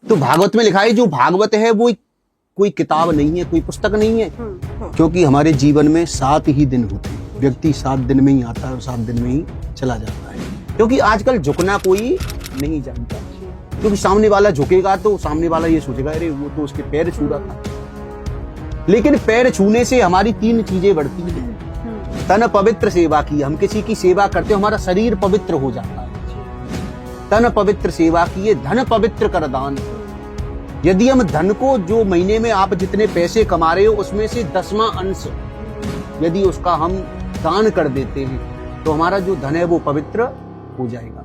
तो भागवत में लिखा है जो भागवत है वो कोई किताब नहीं है, कोई पुस्तक नहीं है, क्योंकि हमारे जीवन में 7 ही दिन होते हैं। व्यक्ति 7 दिन में ही आता है और 7 दिन में ही चला जाता है। क्योंकि आजकल झुकना कोई नहीं जानता, क्योंकि सामने वाला झुकेगा तो सामने वाला ये सोचेगा अरे वो तो उसके पैर छू रहा था। लेकिन पैर छूने से हमारी 3 चीजें बढ़ती हैं। तन पवित्र सेवा की, हम किसी की सेवा करते हमारा शरीर पवित्र हो जाता है। तन पवित्र सेवा किए धन पवित्र कर दान। यदि हम धन को, जो महीने में आप जितने पैसे कमा रहे हो उसमें से 10वां अंश यदि उसका हम दान कर देते हैं तो हमारा जो धन है वो पवित्र हो जाएगा।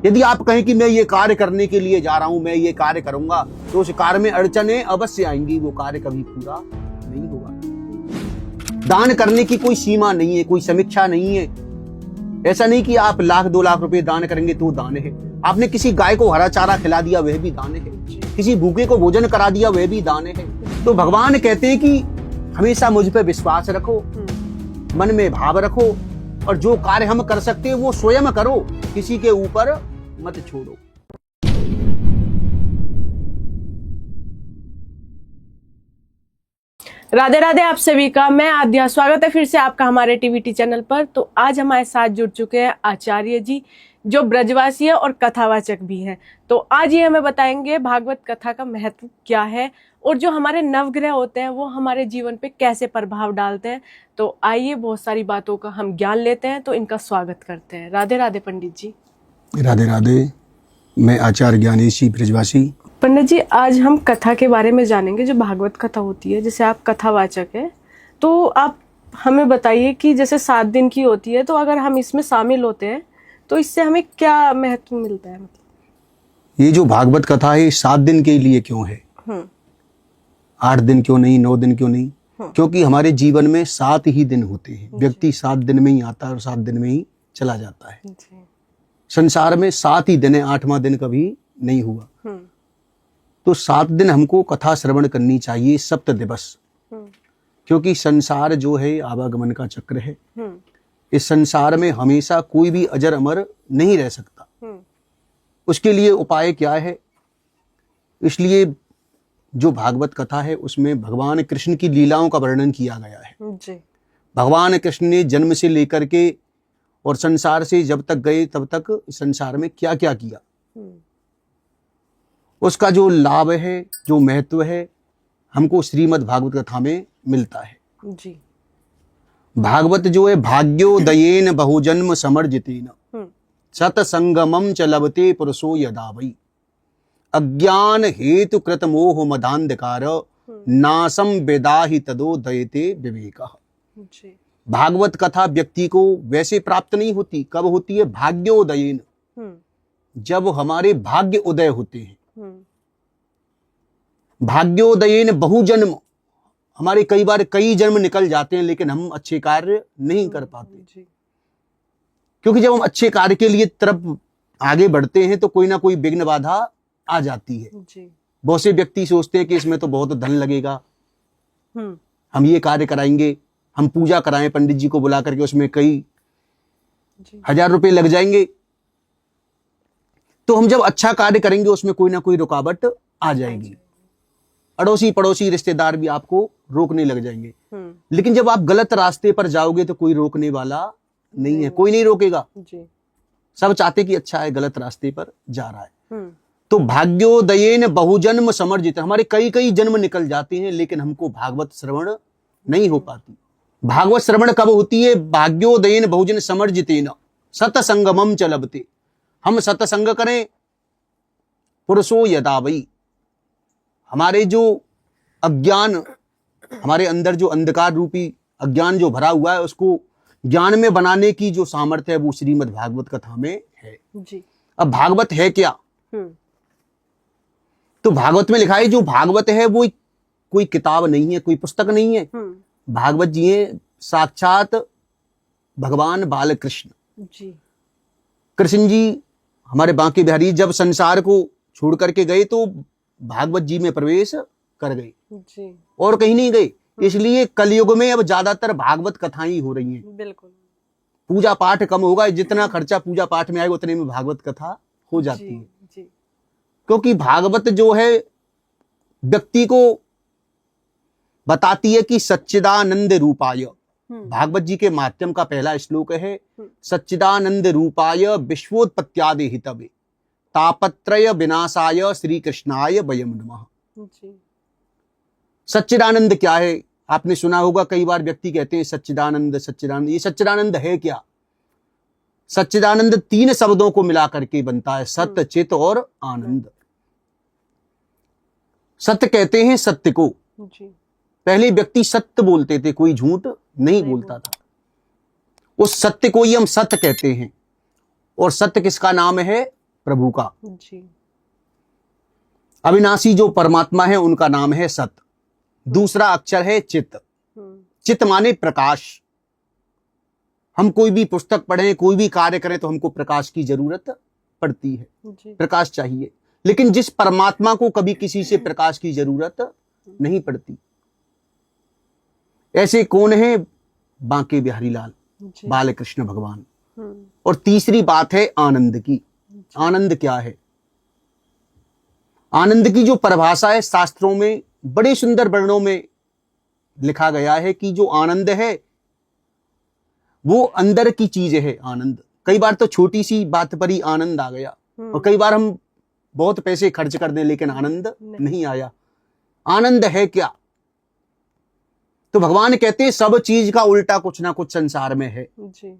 यदि आप कहें कि मैं ये कार्य करने के लिए जा रहा हूं, मैं ये कार्य करूंगा, तो उस कार्य में अड़चनें अवश्य आएंगी, वो कार्य कभी पूरा नहीं होगा। दान करने की कोई सीमा नहीं है, कोई समीक्षा नहीं है। ऐसा नहीं कि आप 1,00,000 2 लाख रुपए दान करेंगे तो दान है। आपने किसी गाय को हरा चारा खिला दिया वह भी दान है, किसी भूखे को भोजन करा दिया वह भी दान है। तो भगवान कहते हैं कि हमेशा मुझ पर विश्वास रखो, मन में भाव रखो, और जो कार्य हम कर सकते हैं वो स्वयं करो, किसी के ऊपर मत छोड़ो। राधे राधे आप सभी का, मैं आद्या, स्वागत है फिर से आपका हमारे टीवीटी चैनल पर। तो आज हमारे साथ जुड़ चुके हैं आचार्य जी, जो ब्रजवासी है और कथावाचक भी हैं। तो आज ये हमें बताएंगे भागवत कथा का महत्व क्या है और जो हमारे नवग्रह होते हैं वो हमारे जीवन पे कैसे प्रभाव डालते हैं। तो आइए बहुत सारी बातों का हम ज्ञान लेते हैं, तो इनका स्वागत करते हैं। राधे राधे पंडित जी। राधे राधे, मैं आचार्य ज्ञानेश जी ब्रजवासी। पंडित जी, आज हम कथा के बारे में जानेंगे, जो भागवत कथा होती है। जैसे आप कथावाचक है तो आप हमें बताइए कि जैसे 7 दिन की होती है, तो अगर हम इसमें शामिल होते हैं तो इससे हमें क्या महत्व मिलता है? मतलब ये जो भागवत कथा है 7 दिन के लिए क्यों है? 8 दिन क्यों नहीं, 9 दिन क्यों नहीं? क्योंकि हमारे जीवन में 7 ही दिन होते हैं। व्यक्ति 7 दिन में ही आता है और 7 दिन में ही चला जाता है। संसार में 7 ही दिन है, 8वां दिन कभी नहीं हुआ। तो 7 दिन हमको कथा श्रवण करनी चाहिए, सप्त दिवस। क्योंकि संसार जो है आवागमन का चक्र है। इस संसार में हमेशा कोई भी अजर अमर नहीं रह सकता। उसके लिए उपाय क्या है? इसलिए जो भागवत कथा है उसमें भगवान कृष्ण की लीलाओं का वर्णन किया गया है। जी। भगवान कृष्ण ने जन्म से लेकर के और संसार से जब तक गए तब तक संसार में क्या क्या किया, उसका जो लाभ है, जो महत्व है, हमको श्रीमद् भागवत कथा में मिलता है। जी। भागवत जो है भाग्योदयेन बहुजन्म समर्जितेन सतसंगमम च लभते पुरुषो यदा वै अज्ञान हेतु कृत मोह मदांधकार नासम वेदाहि तदोदयते विवेकः। भागवत कथा व्यक्ति को वैसे प्राप्त नहीं होती। कब होती है? भाग्योदयेन, जब हमारे भाग्य उदय होते हैं। भाग्योदयेन बहुजन्म, हमारे कई बार कई जन्म निकल जाते हैं लेकिन हम अच्छे कार्य नहीं कर पाते। क्योंकि जब हम अच्छे कार्य के लिए तरफ आगे बढ़ते हैं तो कोई ना कोई विघ्न बाधा आ जाती है। बहुत से व्यक्ति सोचते हैं कि इसमें तो बहुत धन लगेगा, हम ये कार्य कराएंगे, हम पूजा कराएं पंडित जी को बुला करके, उसमें कई 1000 रुपए लग जाएंगे। तो हम जब अच्छा कार्य करेंगे उसमें कोई ना कोई रुकावट आ जाएगी। अड़ोसी पड़ोसी रिश्तेदार भी आपको रोकने लग जाएंगे। लेकिन जब आप गलत रास्ते पर जाओगे तो कोई रोकने वाला नहीं है, कोई नहीं रोकेगा। सब चाहते कि अच्छा है, गलत रास्ते पर जा रहा है। तो भाग्योदयेन बहुजन्म समर्जित, हमारे कई कई जन्म निकल जाते हैं लेकिन हमको भागवत श्रवण नहीं हो पाती। भागवत श्रवण कब होती है? भाग्योदयेन बहुजन समर्जितेन सतसंगमम च लभते, हम सत्संग करें, पुरुषो यदा वै, हमारे जो अज्ञान, हमारे अंदर जो अंधकार रूपी अज्ञान जो भरा हुआ है उसको ज्ञान में बनाने की जो सामर्थ्य है वो श्रीमद् भागवत कथा में है। जी। अब भागवत है क्या? तो भागवत में लिखा है जो भागवत है वो कोई किताब नहीं है, कोई पुस्तक नहीं है। भागवत जी है साक्षात भगवान बाल कृष्ण। जी। कृष्ण जी हमारे बांके बिहारी जब संसार को छोड़ करके गए तो भागवत जी में प्रवेश कर गए जी, और कहीं नहीं गए। इसलिए कलयुग में अब ज्यादातर भागवत कथाएं ही हो रही हैं। बिल्कुल। पूजा पाठ कम होगा, जितना खर्चा पूजा पाठ में आएगा उतने में भागवत कथा हो जाती है। जी। क्योंकि भागवत जो है व्यक्ति को बताती है कि सच्चिदानंद रूपाय, भागवत जी के माध्यम का पहला श्लोक है सच्चिदानंद रूपाय विश्वोत्पत्त्यादि हितवे तापत्रय विनाशाय श्री कृष्णाय वयम नमः। सच्चिदानंद क्या है? आपने सुना होगा कई बार व्यक्ति कहते हैं सच्चिदानंद सच्चिदानंद। ये सच्चिदानंद है क्या? सच्चिदानंद 3 शब्दों को मिला करके बनता है, सत्य, चित और आनंद। सत्य कहते हैं सत्य को। पहले व्यक्ति सत्य बोलते थे, कोई झूठ नहीं बोलता था। उस सत्य को ही हम सत्य कहते हैं। और सत्य किसका नाम है? प्रभु का। अविनाशी जो परमात्मा है उनका नाम है सत्य। दूसरा अक्षर है चित। चित माने प्रकाश। हम कोई भी पुस्तक पढ़ें, कोई भी कार्य करें तो हमको प्रकाश की जरूरत पड़ती है, प्रकाश चाहिए। लेकिन जिस परमात्मा को कभी किसी से प्रकाश की जरूरत नहीं पड़ती, ऐसे कौन है? बांके बिहारी लाल बाल कृष्ण भगवान। और तीसरी बात है आनंद की। आनंद क्या है? आनंद की जो परिभाषा है शास्त्रों में बड़े सुंदर वर्णों में लिखा गया है कि जो आनंद है वो अंदर की चीज है। आनंद कई बार तो छोटी सी बात पर ही आनंद आ गया, और कई बार हम बहुत पैसे खर्च कर दें लेकिन आनंद नहीं आया। आनंद है क्या? तो भगवान कहते हैं सब चीज का उल्टा कुछ ना कुछ संसार में है जी।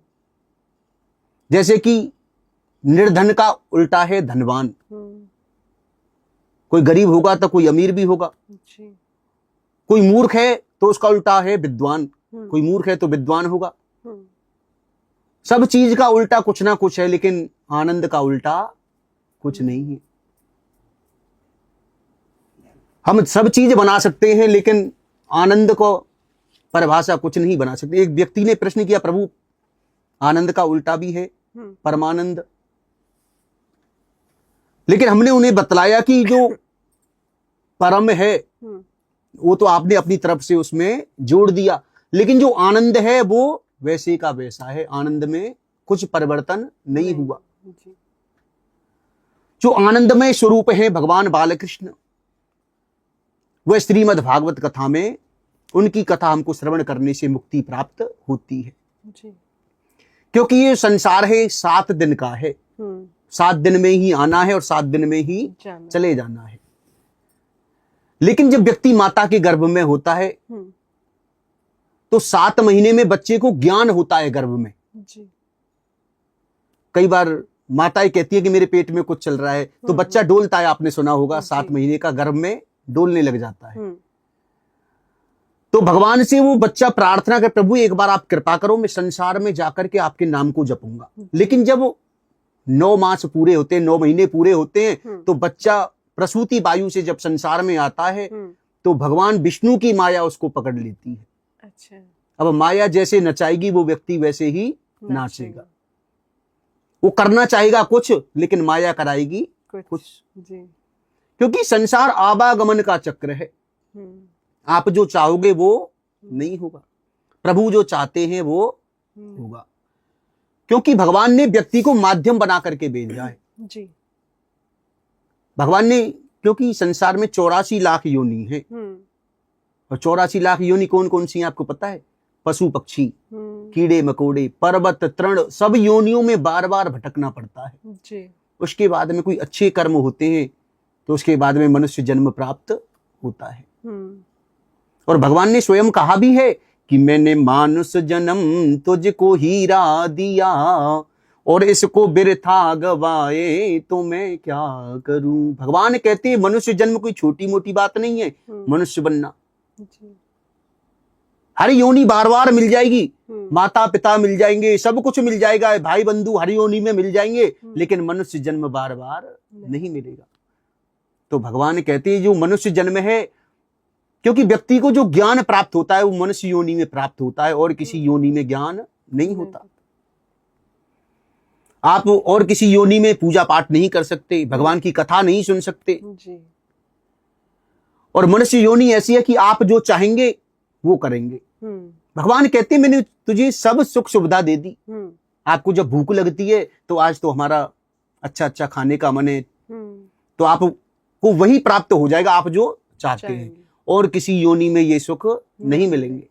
जैसे कि निर्धन का उल्टा है धनवान। कोई गरीब होगा तो कोई अमीर भी होगा जी। कोई मूर्ख है तो उसका उल्टा है विद्वान। कोई मूर्ख है तो विद्वान होगा। सब चीज का उल्टा कुछ ना कुछ है, लेकिन आनंद का उल्टा कुछ नहीं है। हम सब चीज बना सकते हैं लेकिन आनंद को परिभाषा कुछ नहीं बना सकते। एक व्यक्ति ने प्रश्न किया, प्रभु आनंद का उल्टा भी है परमानंद। लेकिन हमने उन्हें बतलाया कि जो परम है वो तो आपने अपनी तरफ से उसमें जोड़ दिया, लेकिन जो आनंद है वो वैसे का वैसा है। आनंद में कुछ परिवर्तन नहीं हुआ। जो आनंदमय स्वरूप है भगवान बालकृष्ण, वह श्रीमद् भागवत कथा में उनकी कथा हमको श्रवण करने से मुक्ति प्राप्त होती है जी। क्योंकि ये संसार है 7 दिन का है। 7 दिन में ही आना है और 7 दिन में ही चले जाना है। लेकिन जब व्यक्ति माता के गर्भ में होता है तो 7 महीने में बच्चे को ज्ञान होता है गर्भ में जी। कई बार माताएं कहती है कि मेरे पेट में कुछ चल रहा है तो बच्चा डोलता है। आपने सुना होगा 7 महीने का गर्भ में डोलने लग जाता है। तो भगवान से वो बच्चा प्रार्थना कर, प्रभु एक बार आप कृपा करो, मैं संसार में जाकर के आपके नाम को जपूंगा। लेकिन जब 9 मास पूरे होते हैं, 9 महीने पूरे होते हैं, तो बच्चा प्रसूति वायु से जब संसार में आता है तो भगवान विष्णु की माया उसको पकड़ लेती है। अच्छा। अब माया जैसे नचाएगी वो व्यक्ति वैसे ही नाचेगा। वो करना चाहेगा कुछ लेकिन माया कराएगी कुछ जी। क्योंकि संसार आवागमन का चक्र है। आप जो चाहोगे वो नहीं होगा, प्रभु जो चाहते हैं वो होगा। क्योंकि भगवान ने व्यक्ति को माध्यम बना करके भेजा है जी। भगवान ने, क्योंकि संसार में 84 लाख योनि है, और 84 लाख योनि कौन कौन सी हैं आपको पता है? पशु पक्षी, कीड़े मकोड़े, पर्वत, तृण, सब योनियों में बार बार भटकना पड़ता है जी। उसके बाद में कोई अच्छे कर्म होते हैं तो उसके बाद में मनुष्य जन्म प्राप्त होता है। और भगवान ने स्वयं कहा भी है कि मैंने मानुष जन्म तुझको हीरा दिया और इसको बिरथा गवाए तो मैं क्या करूं। भगवान कहते हैं मनुष्य जन्म कोई छोटी मोटी बात नहीं है। मनुष्य बनना, हर योनि बार बार मिल जाएगी, माता पिता मिल जाएंगे, सब कुछ मिल जाएगा, भाई बंधु हर योनि में मिल जाएंगे, लेकिन मनुष्य जन्म बार बार नहीं मिलेगा। तो भगवान कहते हैं जो मनुष्य जन्म है, क्योंकि व्यक्ति को जो ज्ञान प्राप्त होता है वो मनुष्य योनि में प्राप्त होता है और किसी योनि में ज्ञान नहीं होता। आप और किसी योनि में पूजा पाठ नहीं कर सकते, भगवान की कथा नहीं सुन सकते जी। और मनुष्य योनि ऐसी है कि आप जो चाहेंगे वो करेंगे। भगवान कहते हैं मैंने तुझे सब सुख सुविधा दे दी। आपको जब भूख लगती है तो आज तो हमारा अच्छा अच्छा खाने का मन है, तो आपको वही प्राप्त हो जाएगा आप जो चाहते हैं, और किसी योनि में ये सुख नहीं मिलेंगे।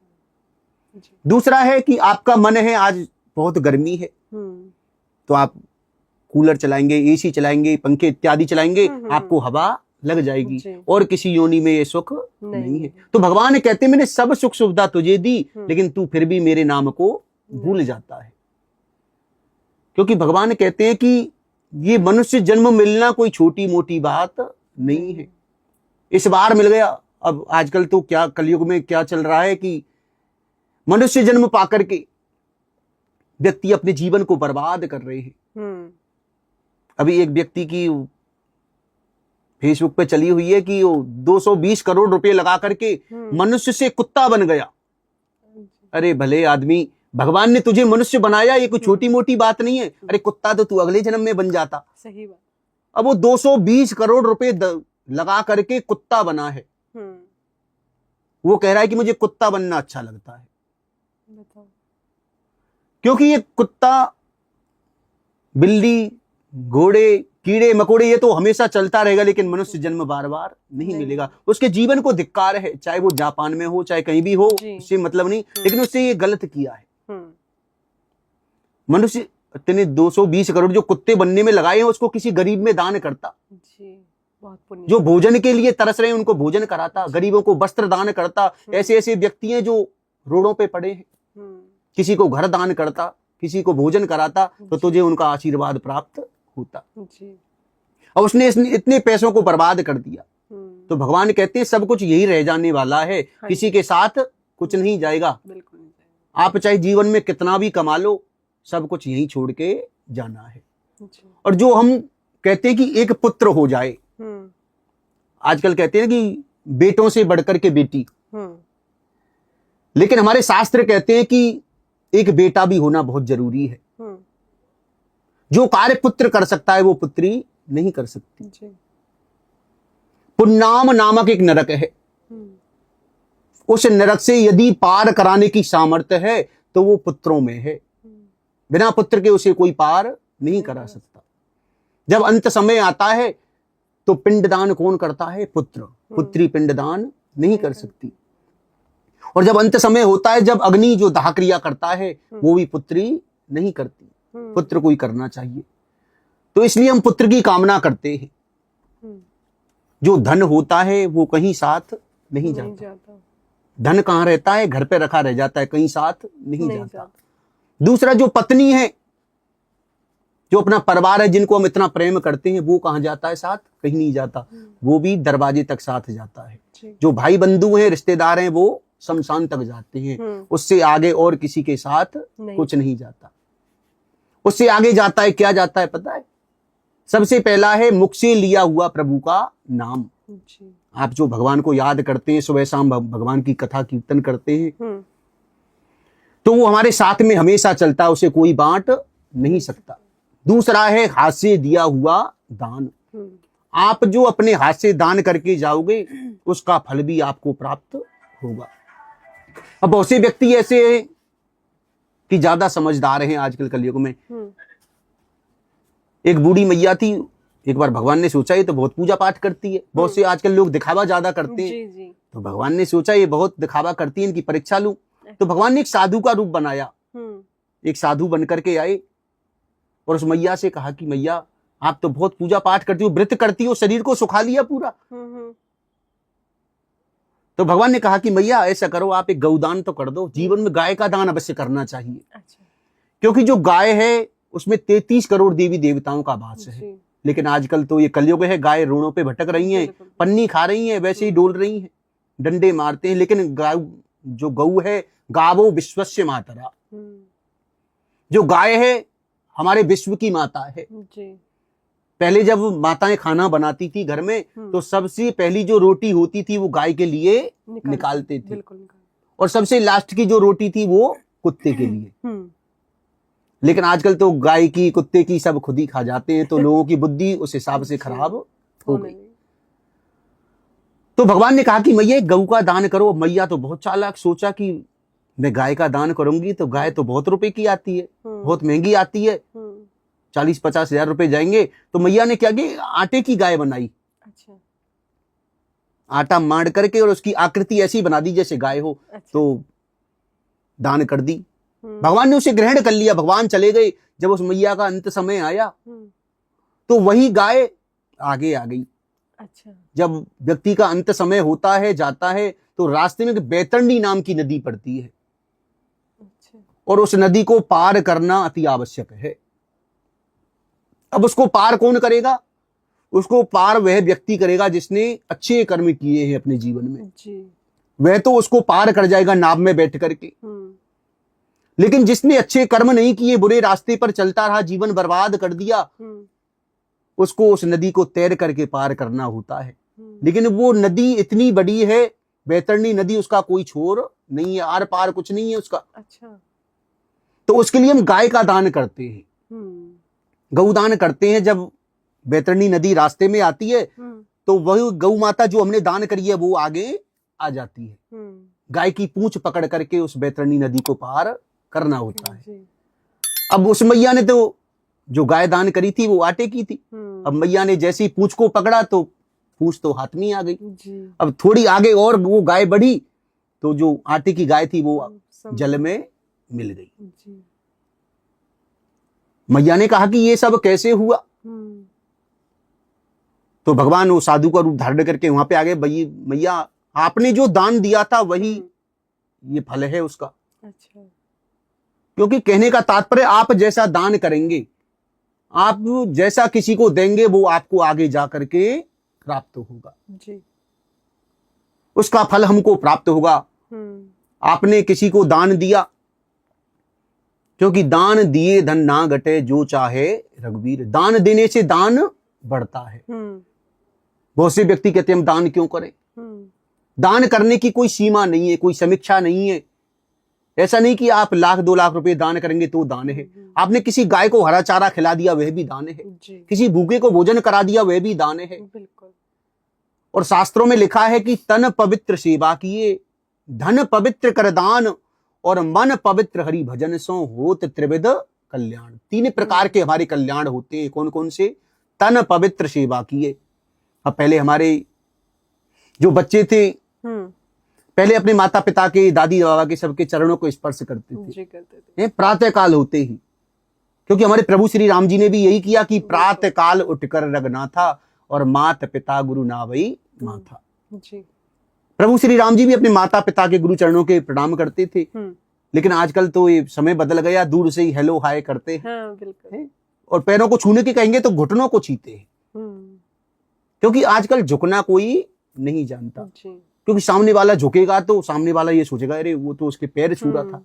दूसरा है कि आपका मन है आज बहुत गर्मी है, तो आप कूलर चलाएंगे, एसी चलाएंगे, पंखे इत्यादि चलाएंगे, आपको हवा लग जाएगी, और किसी योनि में ये सुख नहीं है। तो भगवान कहते हैं मैंने सब सुख सुविधा तुझे दी, लेकिन तू फिर भी मेरे नाम को भूल जाता है। क्योंकि भगवान कहते हैं कि ये मनुष्य जन्म मिलना कोई छोटी मोटी बात नहीं है। इस बार मिल गया। अब आजकल तो क्या कलयुग में क्या चल रहा है कि मनुष्य जन्म पाकर के व्यक्ति अपने जीवन को बर्बाद कर रहे हैं। अभी एक व्यक्ति की फेसबुक पे चली हुई है कि वो 220 करोड़ रुपए लगा करके मनुष्य से कुत्ता बन गया। अरे भले आदमी, भगवान ने तुझे मनुष्य बनाया, ये कोई छोटी मोटी बात नहीं है। अरे कुत्ता तो तू अगले जन्म में बन जाता। सही बात। अब वो 220 करोड़ रुपए लगा करके कुत्ता बना है। वो कह रहा है कि मुझे कुत्ता बनना अच्छा लगता है। बताओ। क्योंकि ये कुत्ता, बिल्ली, घोड़े, कीड़े मकोड़े ये तो हमेशा चलता रहेगा, लेकिन मनुष्य जन्म बार बार नहीं मिलेगा। उसके जीवन को धिक्कार है, चाहे वो जापान में हो चाहे कहीं भी हो, उससे मतलब नहीं, लेकिन उससे ये गलत किया है। मनुष्य इतने 220 करोड़ जो कुत्ते बनने में लगाए हैं, उसको किसी गरीब में दान करता। बहुत पुण्य। जो भोजन के लिए तरस रहे हैं उनको भोजन कराता, गरीबों को वस्त्र दान करता। ऐसे ऐसे व्यक्ति हैं जो रोडों पे पड़े हैं, किसी को घर दान करता, किसी को भोजन कराता, तो तुझे उनका आशीर्वाद प्राप्त होता। और उसने इतने पैसों को बर्बाद कर दिया। तो भगवान कहते हैं सब कुछ यही रह जाने वाला है, किसी के साथ कुछ नहीं जाएगा। आप चाहे जीवन में कितना भी कमा लो, सब कुछ यही छोड़ के जाना है। और जो हम कहते हैं कि एक पुत्र हो जाए, आजकल कहते हैं कि बेटों से बढ़कर के बेटी, लेकिन हमारे शास्त्र कहते हैं कि एक बेटा भी होना बहुत जरूरी है। जो कार्य पुत्र कर सकता है वो पुत्री नहीं कर सकती। पुन्नाम नामक एक नरक है, उस नरक से यदि पार कराने की सामर्थ्य है तो वो पुत्रों में है। बिना पुत्र के उसे कोई पार नहीं करा सकता। जब अंत समय आता है तो पिंडदान कौन करता है? पुत्र। पुत्री पिंडदान नहीं कर सकती। और जब अंत समय होता है, जब अग्नि जो दाह क्रिया करता है, वो भी पुत्री नहीं करती। पुत्र कोई करना चाहिए। तो इसलिए हम पुत्र की कामना करते हैं। जो धन होता है वो कहीं साथ नहीं जाता। धन कहाँ रहता है? घर पे रखा रह जाता है, कहीं साथ नहीं जाता। दूसरा जो पत्नी है, जो अपना परिवार है, जिनको हम इतना प्रेम करते हैं, वो कहाँ जाता है? साथ कहीं नहीं जाता। वो भी दरवाजे तक साथ जाता है। जो भाई बंधु हैं, रिश्तेदार हैं, वो शमशान तक जाते हैं। उससे आगे और किसी के साथ कुछ नहीं जाता। उससे आगे जाता है, क्या जाता है पता है? सबसे पहला है मुख से लिया हुआ प्रभु का नाम। आप जो भगवान को याद करते हैं, सुबह शाम भगवान की कथा कीर्तन करते हैं, तो वो हमारे साथ में हमेशा चलता है, उसे कोई बांट नहीं सकता। दूसरा है हाथ से दिया हुआ दान। आप जो अपने हाथ से दान करके जाओगे, उसका फल भी आपको प्राप्त होगा। अब बहुत से व्यक्ति ऐसे हैं कि ज्यादा समझदार हैं आजकल कलयुग में। एक बूढ़ी मैया थी, एक बार भगवान ने सोचा ये तो बहुत पूजा पाठ करती है, बहुत से आजकल लोग दिखावा ज्यादा करते हैं, तो भगवान ने सोचा ये बहुत दिखावा करती है, इनकी परीक्षा लूं। तो भगवान ने एक साधु का रूप बनाया। एक साधु बन करके आए और उस मैया से कहा कि मैया आप तो बहुत पूजा पाठ करती हो, व्रत करती हो, शरीर को सुखा लिया पूरा। तो भगवान ने कहा कि मैया ऐसा करो, आप एक गौदान तो कर दो। जीवन में गाय का दान अवश्य करना चाहिए। क्योंकि जो गाय है उसमें 33 करोड़ देवी देवताओं का वास है। लेकिन आजकल तो ये कलयुग है, गाय रोड़ों पे भटक रही हैं, पन्नी खा रही हैं, वैसे ही डोल रही हैं, डंडे मारते हैं। लेकिन जो गौ है, गावो विश्वस्य मातरा, जो गाय है हमारे विश्व की माता है। पहले जब माताएं खाना बनाती थी घर में, तो सबसे पहली जो रोटी होती थी वो गाय के लिए निकालते थे, और सबसे लास्ट की जो रोटी थी वो कुत्ते के लिए। लेकिन आजकल तो गाय की, कुत्ते की सब खुद ही खा जाते हैं, तो लोगों की बुद्धि उस हिसाब से खराब हो गई। तो भगवान ने कहा कि मैया गऊ का दान करो। मैया तो बहुत चालाक, सोचा कि मैं गाय का दान करूंगी तो गाय तो बहुत रुपए की आती है, बहुत महंगी आती है, 40-50 हजार रुपए जाएंगे। तो मैया ने क्या किया, आटे की गाय बनाई। अच्छा। आटा मांड करके और उसकी आकृति ऐसी बना दी जैसे गाय हो। अच्छा। तो दान कर दी। भगवान ने उसे ग्रहण कर लिया। भगवान चले गए। जब उस मैया का अंत समय आया तो वही गाय आगे आ गई। अच्छा। जब व्यक्ति का अंत समय होता है, जाता है, तो रास्ते में एक बैतरणी नाम की नदी पड़ती है। अच्छा। और उस नदी को पार करना अति आवश्यक है। अब उसको पार कौन करेगा? उसको पार वह व्यक्ति करेगा जिसने अच्छे कर्म किए हैं अपने जीवन में जी। वह तो उसको पार कर जाएगा नाव में बैठ करके। लेकिन जिसने अच्छे कर्म नहीं किए, बुरे रास्ते पर चलता रहा, जीवन बर्बाद कर दिया, उसको उस नदी को तैर करके पार करना होता है। लेकिन वो नदी इतनी बड़ी है, बैतरणी नदी, उसका कोई छोर नहीं है, आर पार कुछ नहीं है उसका। अच्छा। तो उसके लिए हम गाय का दान करते हैं, गौदान करते हैं। जब बैतरणी नदी रास्ते में आती है तो वही गौ माता जो हमने दान करी है वो आगे आ जाती है। गाय की पूंछ पकड़ करके उस बैतरणी नदी को पार करना होता है। अब उस मैया ने तो जो गाय दान करी थी वो आटे की थी। अब मैया ने जैसी पूंछ को पकड़ा तो पूंछ तो हाथ में आ गई। अब थोड़ी आगे और वो गाय बढ़ी तो जो आटे की गाय थी वो जल में मिल गई। मैया ने कहा कि ये सब कैसे हुआ? तो भगवान वो साधु का रूप धारण करके वहां पे आ गए। भाई मैया, आपने जो दान दिया था वही ये फल है उसका। अच्छा। क्योंकि कहने का तात्पर्य, आप जैसा दान करेंगे, आप जैसा किसी को देंगे, वो आपको आगे जा करके प्राप्त होगा जी। उसका फल हमको प्राप्त होगा। आपने किसी को दान दिया, क्योंकि दान दिए धन ना घटे जो चाहे रघुवीर। दान देने से दान बढ़ता है। बहुत से व्यक्ति कहते हैं हम दान क्यों करें? दान करने की कोई सीमा नहीं है, कोई समीक्षा नहीं है। ऐसा नहीं कि आप 1-2 लाख रुपए दान करेंगे तो दान है। आपने किसी गाय को हरा चारा खिला दिया वह भी दान है। किसी भूखे को भोजन करा दिया वह भी दान है। बिल्कुल। और शास्त्रों में लिखा है कि तन पवित्र सेवा किए, धन पवित्र कर दान, और मन पवित्र हरि भजन सो होत त्रिविध कल्याण। 3 प्रकार के हमारे कल्याण होते हैं। कौन कौन से? तन पवित्र सेवा किए। अब पहले हमारे जो बच्चे थे, पहले अपने माता पिता के, दादी बाबा के, सबके चरणों को स्पर्श करते थे प्रातः काल होते ही। क्योंकि हमारे प्रभु श्री राम जी ने भी यही किया कि प्रातः काल उठकर रघुनाथा और माता पिता गुरु नावई माथा। प्रभु श्री राम जी भी अपने माता पिता के गुरु चरणों के प्रणाम करते थे। लेकिन आजकल तो ये समय बदल गया, दूर से ही हेलो हाय करते हैं। हाँ, बिल्कुल। और पैरों को छूने की कहेंगे तो घुटनों को छूते हैं। क्योंकि आजकल झुकना कोई नहीं जानता। क्योंकि सामने वाला झुकेगा तो सामने वाला ये सोचेगा अरे वो तो उसके पैर छू रहा था।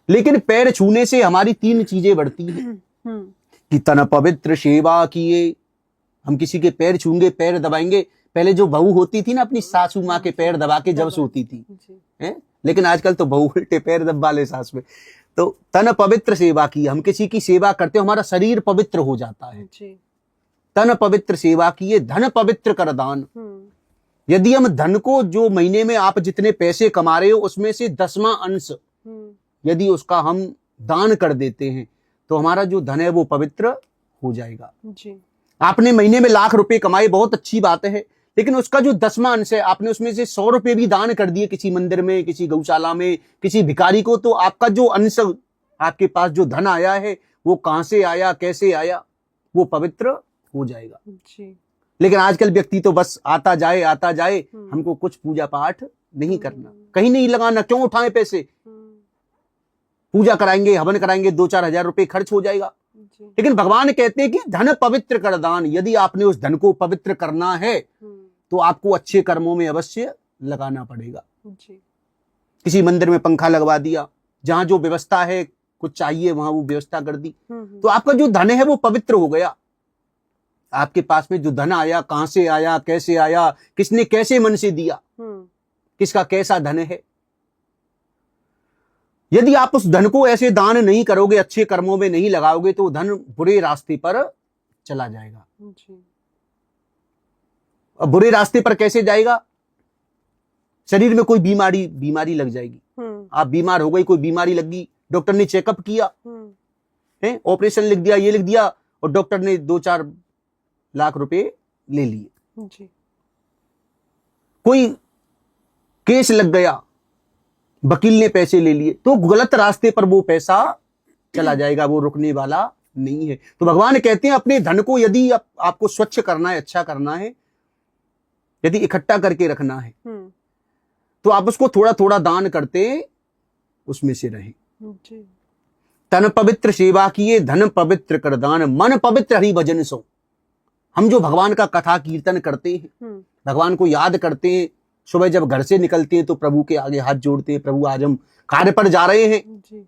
लेकिन पैर छूने से हमारी 3 चीजें बढ़ती हैं कि तन पवित्र सेवा किए। हम किसी के पैर छूंगे, पैर दबाएंगे। पहले जो बहू होती थी ना, अपनी सासू माँ के पैर दबा के जब सोती थी, लेकिन आजकल तो बहू उल्टे पैर दबा ले सास में। तो तन पवित्र सेवा की, हम किसी की सेवा करते हो, हमारा शरीर पवित्र हो जाता है। तन पवित्र सेवा किए, धन पवित्र कर दान। यदि हम धन को, जो महीने में आप जितने पैसे कमा रहे हो उसमें से 10वां अंश यदि उसका हम दान कर देते हैं तो हमारा जो धन है वो पवित्र हो जाएगा। आपने महीने में लाख रुपए कमाए, बहुत अच्छी बात है, लेकिन उसका जो 10वां अंश है, आपने उसमें से 100 रुपए भी दान कर दिए किसी मंदिर में, किसी गौशाला में, किसी भिखारी को, तो आपका जो अंश, आपके पास जो धन आया है वो कहां से आया, कैसे आया, वो पवित्र हो जाएगा। लेकिन आजकल व्यक्ति तो बस आता जाए, हमको कुछ पूजा पाठ नहीं करना, कहीं नहीं लगाना, क्यों उठाएं पैसे? पूजा कराएंगे, हवन कराएंगे, 2-4 हजार रुपए खर्च हो जाएगा। लेकिन भगवान कहते हैं कि धन पवित्र कर दान। यदि आपने उस धन को पवित्र करना है तो आपको अच्छे कर्मों में अवश्य लगाना पड़ेगा। किसी मंदिर में पंखा लगवा दिया, जहां जो व्यवस्था है, कुछ चाहिए वहां वो व्यवस्था कर दी, तो आपका जो धन है वो पवित्र हो गया। आपके पास में जो धन आया, कहां से आया, कैसे आया, किसने कैसे मन से दिया, किसका कैसा धन है। यदि आप उस धन को ऐसे दान नहीं करोगे, अच्छे कर्मों में नहीं लगाओगे, तो धन बुरे रास्ते पर चला जाएगा। अब बुरे रास्ते पर कैसे जाएगा? शरीर में कोई बीमारी लग जाएगी। आप बीमार हो गई, कोई बीमारी लग गई, डॉक्टर ने चेकअप किया, है, ऑपरेशन लिख दिया, ये लिख दिया, और डॉक्टर ने 2-4 लाख रुपए ले लिए। जी। कोई केस लग गया, वकील ने पैसे ले लिए, तो गलत रास्ते पर वो पैसा चला जाएगा, वो रुकने वाला नहीं है। तो भगवान कहते हैं अपने धन को यदि आपको स्वच्छ करना है, अच्छा करना है, यदि इकट्ठा करके रखना है, तो आप उसको थोड़ा थोड़ा दान करते उसमें से रहें। जी। तन पवित्र सेवा किए, धन पवित्र कर दान, मन पवित्र हरि भजन सो। हम जो भगवान का कथा कीर्तन करते हैं, भगवान को याद करते हैं, सुबह जब घर से निकलते हैं तो प्रभु के आगे हाथ जोड़ते हैं, प्रभु आज हम कार्य पर जा रहे हैं, जी।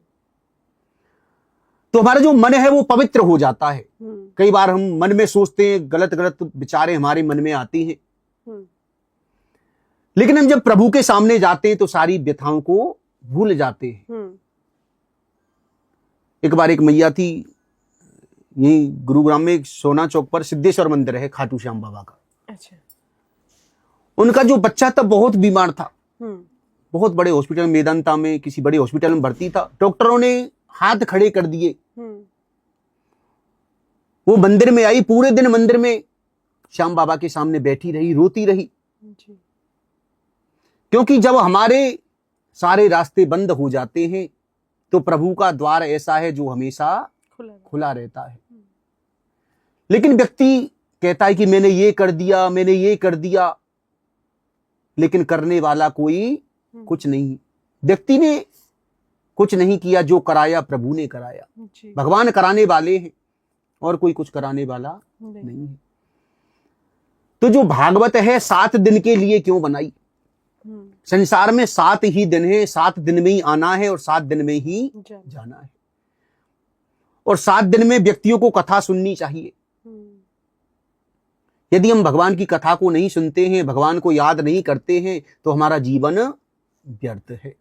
तो हमारा जो मन है वो पवित्र हो जाता है। कई बार हम मन में सोचते हैं, गलत गलत विचारें हमारे मन में आती हैं, लेकिन हम जब प्रभु के सामने जाते हैं तो सारी व्यथाओं को भूल जाते हैं। एक बार एक मैया थी, यही गुरुग्राम में एक सोना चौक पर सिद्धेश्वर मंदिर है खाटू श्याम बाबा का। अच्छा। उनका जो बच्चा था बहुत बीमार था, बहुत बड़े हॉस्पिटल, मेदांता में किसी बड़े हॉस्पिटल में भर्ती था। डॉक्टरों ने हाथ खड़े कर दिए, वो मंदिर में आई, पूरे दिन मंदिर में श्याम बाबा के सामने बैठी रही, रोती रही। जी। क्योंकि जब हमारे सारे रास्ते बंद हो जाते हैं तो प्रभु का द्वार ऐसा है जो हमेशा खुला रहता है। लेकिन व्यक्ति कहता है कि मैंने ये कर दिया, मैंने ये कर दिया, लेकिन करने वाला कोई कुछ नहीं। व्यक्ति ने कुछ नहीं किया, जो कराया प्रभु ने कराया। भगवान कराने वाले हैं और कोई कुछ कराने वाला नहीं है। तो जो भागवत है 7 दिन के लिए क्यों बनाई? संसार में 7 ही दिन है, 7 दिन में ही आना है और 7 दिन में ही जाना है। और 7 दिन में व्यक्तियों को कथा सुननी चाहिए। यदि हम भगवान की कथा को नहीं सुनते हैं, भगवान को याद नहीं करते हैं, तो हमारा जीवन व्यर्थ है।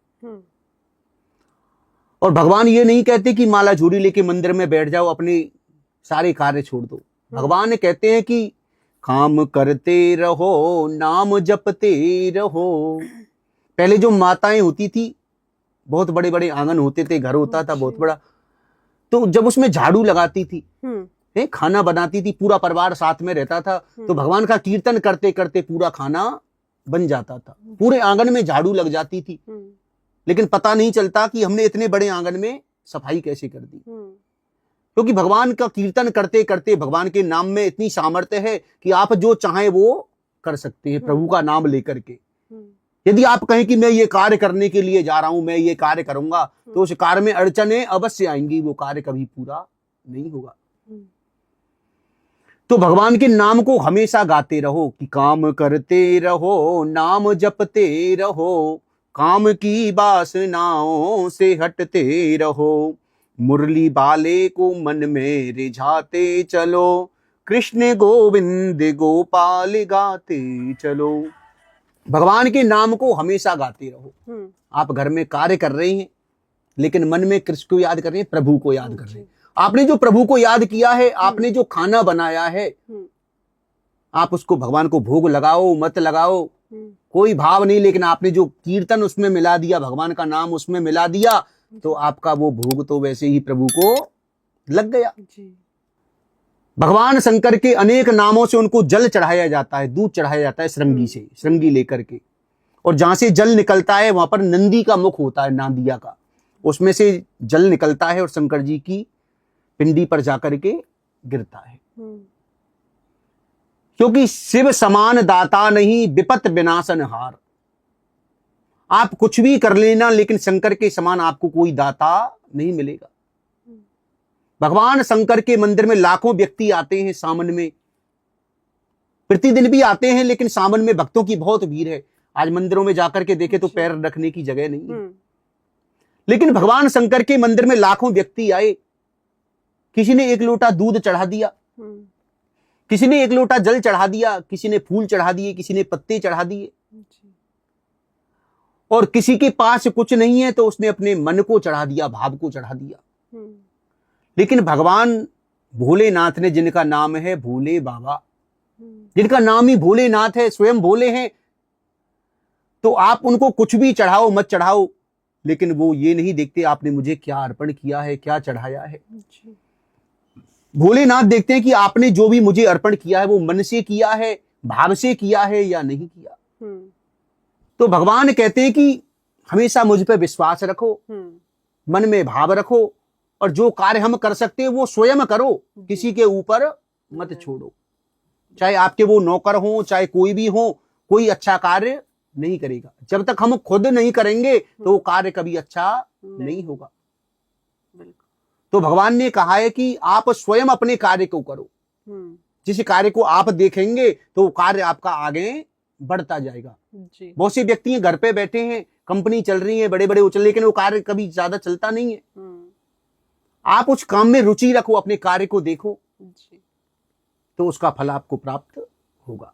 और भगवान ये नहीं कहते कि माला झोली लेके मंदिर में बैठ जाओ, अपने सारे कार्य छोड़ दो। भगवान कहते हैं कि काम करते रहो, नाम जपते रहो। पहले जो माताएं होती थी, बहुत बड़े बड़े आंगन होते थे, घर होता था बहुत बड़ा, तो जब उसमें झाड़ू लगाती थी, खाना बनाती थी, पूरा परिवार साथ में रहता था, तो भगवान का कीर्तन करते करते पूरा खाना बन जाता था, पूरे आंगन में झाड़ू लग जाती थी। लेकिन पता नहीं चलता कि हमने इतने बड़े आंगन में सफाई कैसे कर दी। क्योंकि भगवान का कीर्तन करते करते भगवान के नाम में इतनी सामर्थ्य है कि आप जो चाहें वो कर सकते हैं प्रभु का नाम लेकर के। यदि आप कहें कि मैं ये कार्य करने के लिए जा रहा हूं, मैं ये कार्य करूंगा, तो उस कार्य में अड़चनें अवश्य आएंगी, वो कार्य कभी पूरा नहीं होगा। तो भगवान के नाम को हमेशा गाते रहो कि काम करते रहो, नाम जपते रहो, काम की वासनाओं से हटते रहो, मुरली बाले को मन में रिझाते चलो, कृष्ण गोविंद गोपाल गाते चलो। भगवान के नाम को हमेशा गाते रहो। आप घर में कार्य कर रहे हैं, लेकिन मन में कृष्ण को याद कर रहे हैं, प्रभु को याद कर रहे हैं। आपने जो प्रभु को याद किया है, आपने जो खाना बनाया है, आप उसको भगवान को भोग लगाओ मत लगाओ, कोई भाव नहीं, लेकिन आपने जो कीर्तन उसमें मिला दिया, भगवान का नाम उसमें मिला दिया, तो आपका वो भोग तो वैसे ही प्रभु को लग गया। भगवान शंकर के अनेक नामों से उनको जल चढ़ाया जाता है, दूध चढ़ाया जाता है श्रृंगी से, श्रृंगी लेकर के, और जहां से जल निकलता है वहां पर नंदी का मुख होता है, नांदिया का, उसमें से जल निकलता है और शंकर जी की पिंडी पर जाकर के गिरता है। क्योंकि शिव समान दाता नहीं, विपत विनाशन हार। आप कुछ भी कर लेना, लेकिन शंकर के समान आपको कोई दाता नहीं मिलेगा। भगवान शंकर के मंदिर में लाखों व्यक्ति आते हैं सावन में, प्रतिदिन भी आते हैं, लेकिन सावन में भक्तों की बहुत भीड़ है। आज मंदिरों में जाकर के देखे तो पैर रखने की जगह नहीं है। लेकिन भगवान शंकर के मंदिर में लाखों व्यक्ति आए, किसी ने 1 लोटा दूध चढ़ा दिया, किसी ने 1 लोटा जल चढ़ा दिया, किसी ने फूल चढ़ा दिए, किसी ने पत्ते चढ़ा दिए, और किसी के पास कुछ नहीं है तो उसने अपने मन को चढ़ा दिया, भाव को चढ़ा दिया। लेकिन भगवान भोलेनाथ ने, जिनका नाम है भोले बाबा, जिनका नाम ही भोलेनाथ है, स्वयं भोले हैं, तो आप उनको कुछ भी चढ़ाओ मत चढ़ाओ, लेकिन वो ये नहीं देखते आपने मुझे क्या अर्पण किया है, क्या चढ़ाया है। भोलेनाथ देखते हैं कि आपने जो भी मुझे अर्पण किया है वो मन से किया है, भाव से किया है या नहीं किया। तो भगवान कहते हैं कि हमेशा मुझ पर विश्वास रखो, मन में भाव रखो, और जो कार्य हम कर सकते हैं वो स्वयं करो, किसी के ऊपर मत छोड़ो। चाहे आपके वो नौकर हो, चाहे कोई भी हो, कोई अच्छा कार्य नहीं करेगा। जब तक हम खुद नहीं करेंगे तो वो कार्य कभी अच्छा नहीं होगा। तो भगवान ने कहा है कि आप स्वयं अपने कार्य को करो। जिस कार्य को आप देखेंगे तो वो कार्य आपका आगे बढ़ता जाएगा। बहुत से व्यक्ति घर पे बैठे हैं, कंपनी चल रही है, बड़े बड़े उचल, लेकिन वो कार्य कभी ज्यादा चलता नहीं है। आप उस काम में रुचि रखो, अपने कार्य को देखो, तो उसका फल आपको प्राप्त होगा।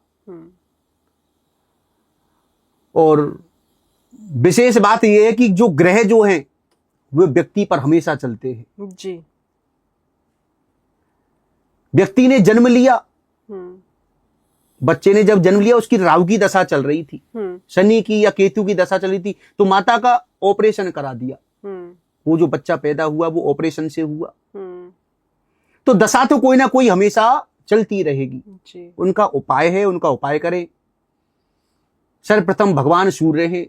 और विशेष बात यह है कि जो ग्रह जो हैं वो व्यक्ति पर हमेशा चलते हैं। जी। व्यक्ति ने जन्म लिया, बच्चे ने जब जन्म लिया, उसकी राहु की दशा चल रही थी, शनि की या केतु की दशा चल रही थी, तो माता का ऑपरेशन करा दिया। वो जो बच्चा पैदा हुआ वो ऑपरेशन से हुआ। तो दशा तो कोई ना कोई हमेशा चलती रहेगी। उनका उपाय है, उनका उपाय करें। सर्वप्रथम भगवान सूर्य है,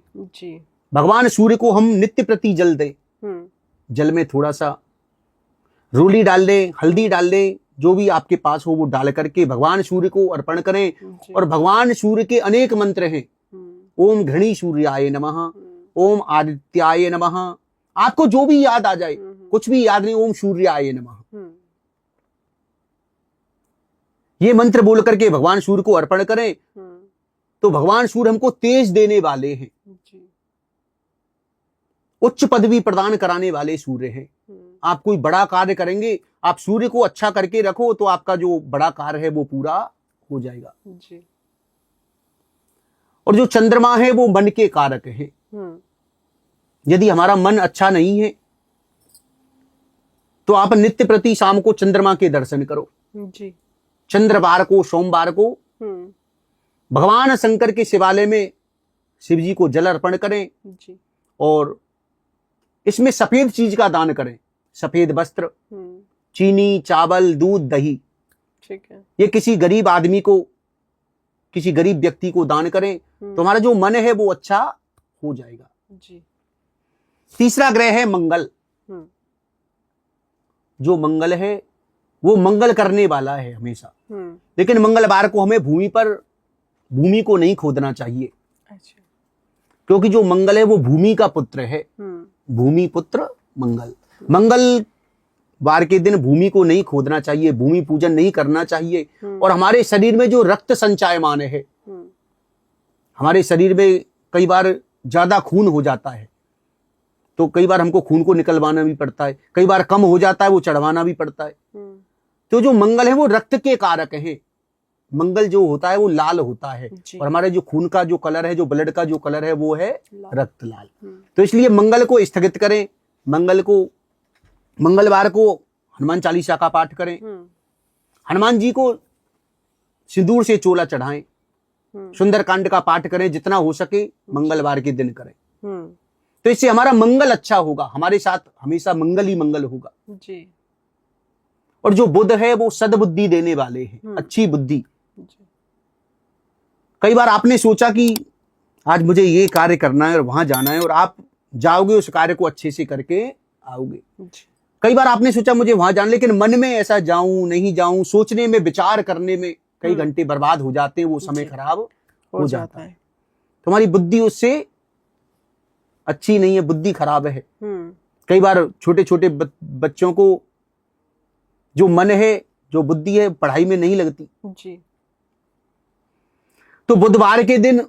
भगवान सूर्य को हम नित्य प्रति जल दें। जल में थोड़ा सा रोली डाल दें, हल्दी डाल दें, जो भी आपके पास हो वो डाल करके भगवान सूर्य को अर्पण करें। और भगवान सूर्य के अनेक मंत्र हैं। ओम घृणी सूर्याय नमः, ओम आदित्याय नमः, आपको जो भी याद आ जाए, कुछ भी याद नहीं, ओम सूर्याय नमः, ये मंत्र बोल करके भगवान सूर्य को अर्पण करें। तो भगवान सूर्य हमको तेज देने वाले हैं, उच्च पदवी प्रदान कराने वाले सूर्य हैं। आप कोई बड़ा कार्य करेंगे, आप सूर्य को अच्छा करके रखो तो आपका जो बड़ा कार्य है वो पूरा हो जाएगा। और जो चंद्रमा है वो मन के कारक है। यदि हमारा मन अच्छा नहीं है तो आप नित्य प्रति शाम को चंद्रमा के दर्शन करो। चंद्रवार को, सोमवार को भगवान शंकर के शिवालय में शिव जी को जल अर्पण करें। और इसमें सफेद चीज का दान करें, सफेद वस्त्र, चीनी, चावल, दूध, दही। ठीक है। ये किसी गरीब आदमी को, किसी गरीब व्यक्ति को दान करें तो हमारा जो मन है वो अच्छा हो जाएगा। जी। तीसरा ग्रह है मंगल। जो मंगल है वो मंगल करने वाला है हमेशा। लेकिन मंगलवार को हमें भूमि को नहीं खोदना चाहिए। अच्छा। क्योंकि जो मंगल है वो भूमि का पुत्र है। भूमि पुत्र मंगल। मंगलवार के दिन भूमि को नहीं खोदना चाहिए, भूमि पूजन नहीं करना चाहिए। और हमारे शरीर में जो रक्त संचयमान है, हमारे शरीर में कई बार ज्यादा खून हो जाता है तो कई बार हमको खून को निकलवाना भी पड़ता है, कई बार कम हो जाता है वो चढ़वाना भी पड़ता है। तो जो मंगल है वो रक्त के कारक है। मंगल जो होता है वो लाल होता है, और हमारे जो खून का जो कलर है, जो ब्लड का जो कलर है वो है रक्त लाल। तो इसलिए मंगल को स्थगित करें। मंगलवार को हनुमान चालीसा का पाठ करें। हनुमान जी को सिंदूर से चोला चढ़ाएं। सुंदरकांड का पाठ करें, जितना हो सके मंगलवार के दिन करें। तो इससे हमारा मंगल अच्छा होगा, हमारे साथ हमेशा मंगल ही मंगल होगा। जी। और जो बुध है वो सद्बुद्धि देने वाले हैं, अच्छी बुद्धि। कई बार आपने सोचा कि आज मुझे ये कार्य करना है और वहां जाना है, और आप जाओगे, उस कार्य को अच्छे से करके आओगे। कई बार आपने सोचा मुझे वहां जाना, लेकिन मन में ऐसा जाऊं नहीं जाऊं, सोचने में, विचार करने में कई घंटे बर्बाद हो जाते हैं, वो समय खराब हो जाता है। तुम्हारी बुद्धि उससे अच्छी नहीं है, बुद्धि खराब है। कई बार छोटे छोटे बच्चों को जो मन है, जो बुद्धि है, पढ़ाई में नहीं लगती। जी। तो बुधवार के दिन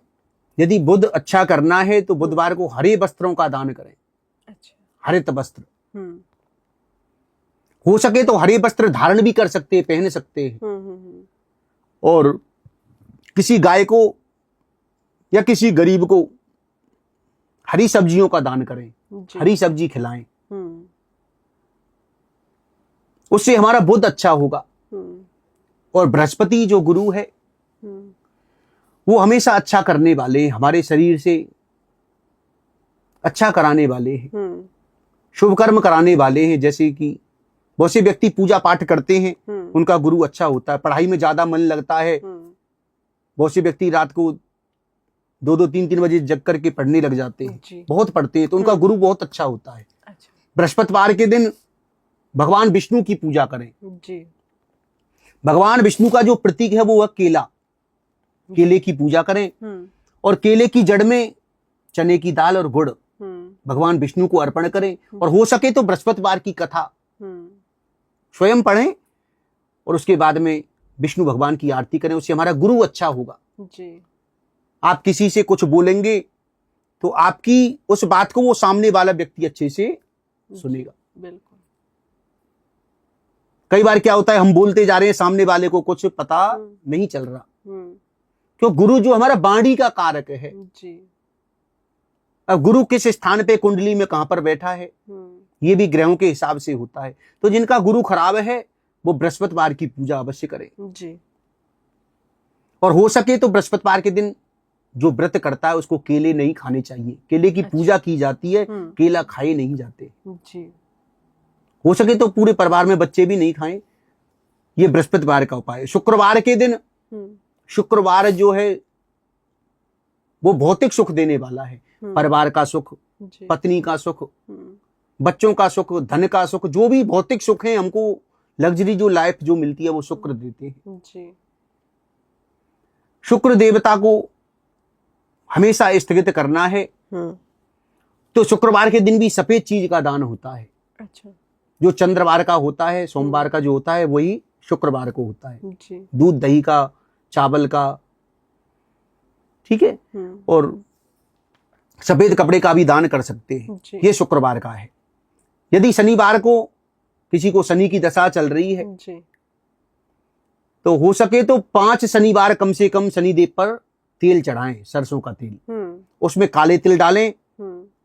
यदि बुध अच्छा करना है तो बुधवार को हरे वस्त्रों का दान करें। अच्छा। हरित वस्त्र। हो सके तो हरे वस्त्र धारण भी कर सकते हैं, पहन सकते हैं। और किसी गाय को या किसी गरीब को हरी सब्जियों का दान करें, हरी सब्जी खिलाएं। उससे हमारा बुध अच्छा होगा। और बृहस्पति जो गुरु है वो हमेशा अच्छा करने वाले हैं, हमारे शरीर से अच्छा कराने वाले हैं, शुभ कर्म कराने वाले हैं। जैसे कि बहुत से व्यक्ति पूजा पाठ करते हैं, उनका गुरु अच्छा होता है, पढ़ाई में ज्यादा मन लगता है। बहुत से व्यक्ति रात को 2-2, 3-3 बजे जग करके पढ़ने लग जाते हैं, बहुत पढ़ते हैं, तो उनका गुरु बहुत अच्छा होता है। बृहस्पतिवार के दिन भगवान विष्णु की पूजा करें जी। भगवान विष्णु का जो प्रतीक है वो है केला, केले की पूजा करें और केले की जड़ में चने की दाल और गुड़ भगवान विष्णु को अर्पण करें। और हो सके तो बृहस्पतिवार की कथा स्वयं पढ़ें और उसके बाद में विष्णु भगवान की आरती करें, उससे हमारा गुरु अच्छा होगा जी। आप किसी से कुछ बोलेंगे तो आपकी उस बात को वो सामने वाला व्यक्ति अच्छे से सुनेगा। बिल्कुल। कई बार क्या होता है, हम बोलते जा रहे हैं, सामने वाले को कुछ पता नहीं चल रहा, क्यों? गुरु जो हमारा वाणी का कारक है जी। अब गुरु किस स्थान पे कुंडली में कहां पर बैठा है ये भी ग्रहों के हिसाब से होता है। तो जिनका गुरु खराब है वो बृहस्पतिवार की पूजा अवश्य करें जी। और हो सके तो बृहस्पतिवार के दिन जो व्रत करता है उसको केले नहीं खाने चाहिए। केले की पूजा की जाती है, केला खाए नहीं जाते जी। हो सके तो पूरे परिवार में बच्चे भी नहीं खाएं। ये बृहस्पतिवार का उपाय है। शुक्रवार के दिन, शुक्रवार जो है वो भौतिक सुख देने वाला है, परिवार का सुख, पत्नी का सुख, बच्चों का सुख, धन का सुख, जो भी भौतिक सुख है, हमको लग्जरी जो लाइफ जो मिलती है वो शुक्र देते हैं जी। शुक्र देवता को हमेशा स्थगित करना है। तो शुक्रवार के दिन भी सफेद चीज का दान होता है। अच्छा। जो चंद्रवार का होता है, सोमवार का जो होता है वही शुक्रवार को होता है जी। दूध दही का, चावल का, ठीक है, और सफेद कपड़े का भी दान कर सकते हैं, ये शुक्रवार का है। यदि शनिवार को किसी को शनि की दशा चल रही है जी, तो हो सके तो 5 शनिवार कम से कम शनिदेव पर तेल चढ़ाएं, सरसों का तेल, उसमें काले तिल डालें,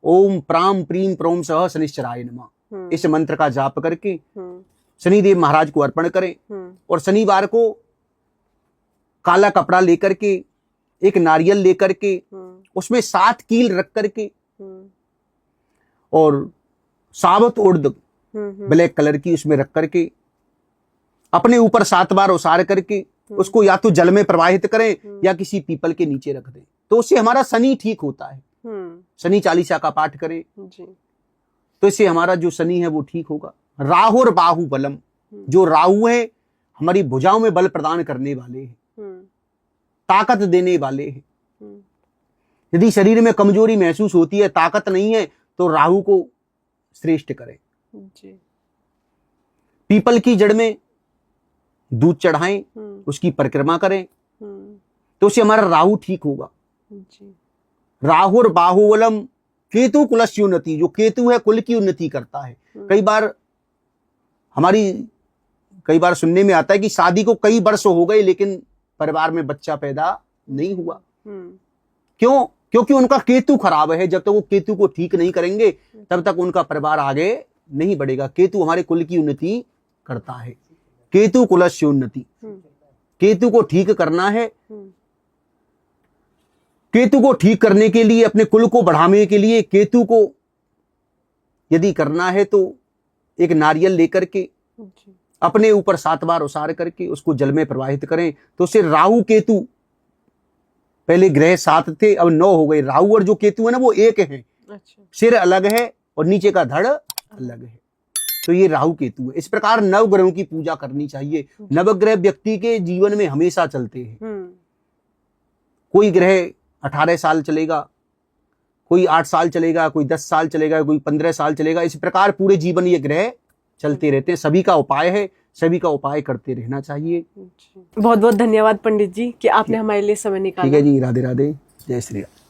ओम प्राम प्रीम प्रोम सह शनिश्चराय नमः, इस मंत्र का जाप करके शनिदेव महाराज को अर्पण करें। और शनिवार को काला कपड़ा लेकर के, एक नारियल लेकर के, उसमें 7 कील रख करके और साबुत उड़द ब्लैक कलर की उसमें रख करके अपने ऊपर 7 बार उसार करके उसको या तो जल में प्रवाहित करें या किसी पीपल के नीचे रख दें, तो उससे हमारा शनि ठीक होता है। शनि चालीसा का पाठ करें तो इससे हमारा जो शनि है वो ठीक होगा। राहु और बाहु बलम, जो राहु है हमारी भुजाओं में बल प्रदान करने वाले हैं, ताकत देने वाले हैं। यदि शरीर में कमजोरी महसूस होती है, ताकत नहीं है, तो राहु को श्रेष्ठ करें जी। पीपल की जड़ में दूध चढ़ाएं, उसकी परिक्रमा करें, तो उससे हमारा राहु ठीक होगा जी। राहु और बाहुबलम केतु कुलस्य उन्नति, जो केतु है कुल की उन्नति करता है। कई बार सुनने में आता है कि शादी को कई वर्ष हो गए लेकिन परिवार में बच्चा पैदा नहीं हुआ, क्यों? क्योंकि उनका केतु खराब है। जब तक वो केतु को ठीक नहीं करेंगे तब तक उनका परिवार आगे नहीं बढ़ेगा। केतु हमारे कुल की उन्नति करता है, केतु कुलस्य उन्नति, केतु को ठीक करना है। केतु को ठीक करने के लिए, अपने कुल को बढ़ाने के लिए केतु को यदि करना है तो एक नारियल लेकर के अपने ऊपर 7 बार उसार करके उसको जल में प्रवाहित करें, तो उससे राहु केतु, पहले ग्रह 7 थे अब 9 हो गए। राहु और जो केतु है ना वो एक है। अच्छा। सिर अलग है और नीचे का धड़ अलग है, तो ये राहु केतु है। इस प्रकार नवग्रहों की पूजा करनी चाहिए। नवग्रह व्यक्ति के जीवन में हमेशा चलते हैं। कोई ग्रह 18 साल चलेगा, कोई 8 साल चलेगा, कोई 10 साल चलेगा, कोई 15 साल चलेगा। इस प्रकार पूरे जीवन ये ग्रह चलते रहते हैं। सभी का उपाय है, सभी का उपाय करते रहना चाहिए। बहुत बहुत धन्यवाद पंडित जी कि आपने हमारे लिए समय निकाला। ठीक है जी, राधे राधे, जय श्री राम।